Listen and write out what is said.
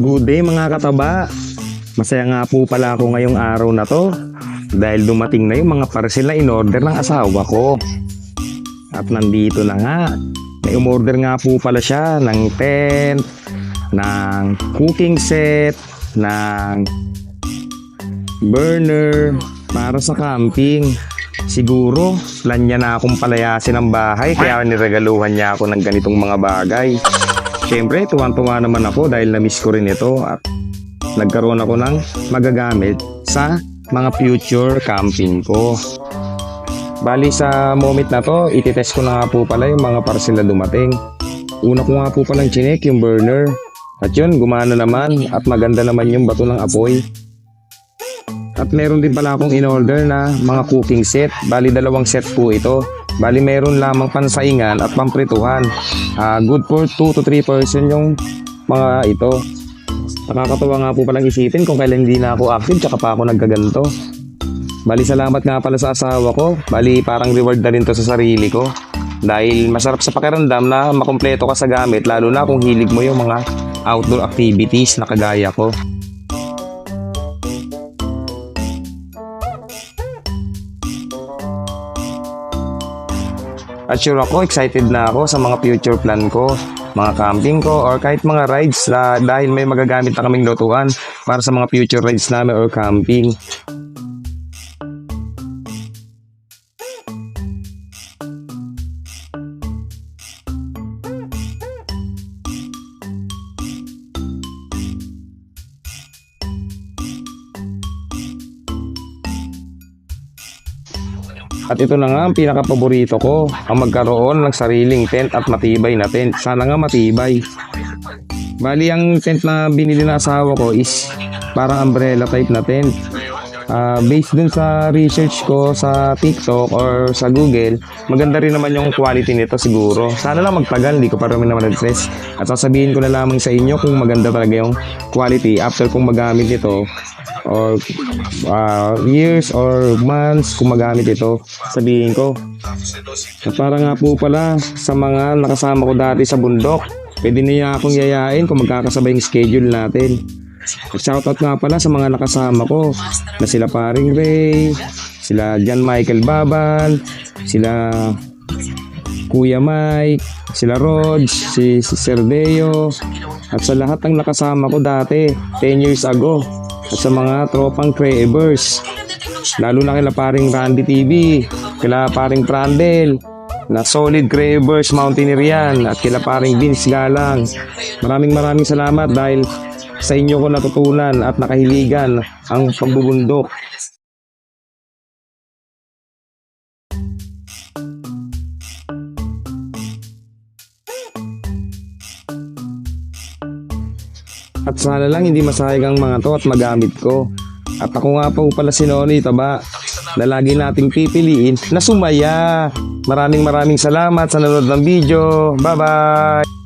Good day mga kataba. Masaya nga po pala ako ngayong araw na to dahil dumating na yung mga parcel na in-order ng asawa ko. At nandito na nga. May umorder nga po pala siya ng tent, ng cooking set, ng burner para sa camping. Siguro plan niya na akong palayasin ng bahay kaya niregaluhan niya ako ng ganitong mga bagay. Siyempre, tuwang-tuwa naman ako dahil na-miss ko rin ito at nagkaroon ako ng magagamit sa mga future camping ko. Bali sa moment na to, ititest ko na nga po pala yung mga parcel na dumating. Una ko nga po palang chinek yung burner. At yun, gumana naman at maganda naman yung bato ng apoy. At meron din pala akong in-order na mga cooking set. Bali 2 set po ito. Bali meron lamang pansaingan at pamprituhan. Good for 2 to 3 person yung mga ito. Nakakatawa nga po palang isipin kung kailan hindi na ako active tsaka pa ako nagkaganto. Bali salamat nga pala sa asawa ko. Bali parang reward na rin to sa sarili ko. Dahil masarap sa pakiramdam na makumpleto ka sa gamit lalo na kung hilig mo yung mga outdoor activities na kagaya ko. At sure ako, excited na ako sa mga future plan ko, mga camping ko, or kahit mga rides dahil may magagamit na kaming lutuan para sa mga future rides namin or camping. At ito na nga ang pinaka-paborito ko, ang magkaroon ng sariling tent at matibay na tent. Sana nga matibay. Bali, ang tent na binili na asawa ko is parang umbrella type na tent. Based dun sa research ko sa TikTok or sa Google, maganda rin naman yung quality nito siguro. Sana lang magtagal, hindi ko pa rin naman nag-stress. At sasabihin ko na lamang sa inyo kung maganda talaga yung quality after kung magamit ito. Or years or months kung magamit ito, sabihin ko. At para nga po pala sa mga nakasama ko dati sa bundok, pwede niya akong yayain kung magkakasabay yung schedule natin. At shoutout nga pala sa mga nakasama ko na sila paring Ray, sila John Michael Baban, sila Kuya Mike, sila Rods, si Sir Deo, at sa lahat ng nakasama ko dati 10 years ago. At sa mga tropang Cravers, lalo na kila paring Randy TV, kila paring Prandel, na solid Cravers Mountaineer yan, at kila paring Vince Galang. Maraming salamat dahil sa inyo ko natutunan at nakahiligan ang pagbubundok. At sana lang hindi masayang ang mga to at magamit ko. At ako nga po pala si Noni Taba na lagi nating pipiliin na sumaya. Maraming salamat sa nanonood ng video. Bye bye!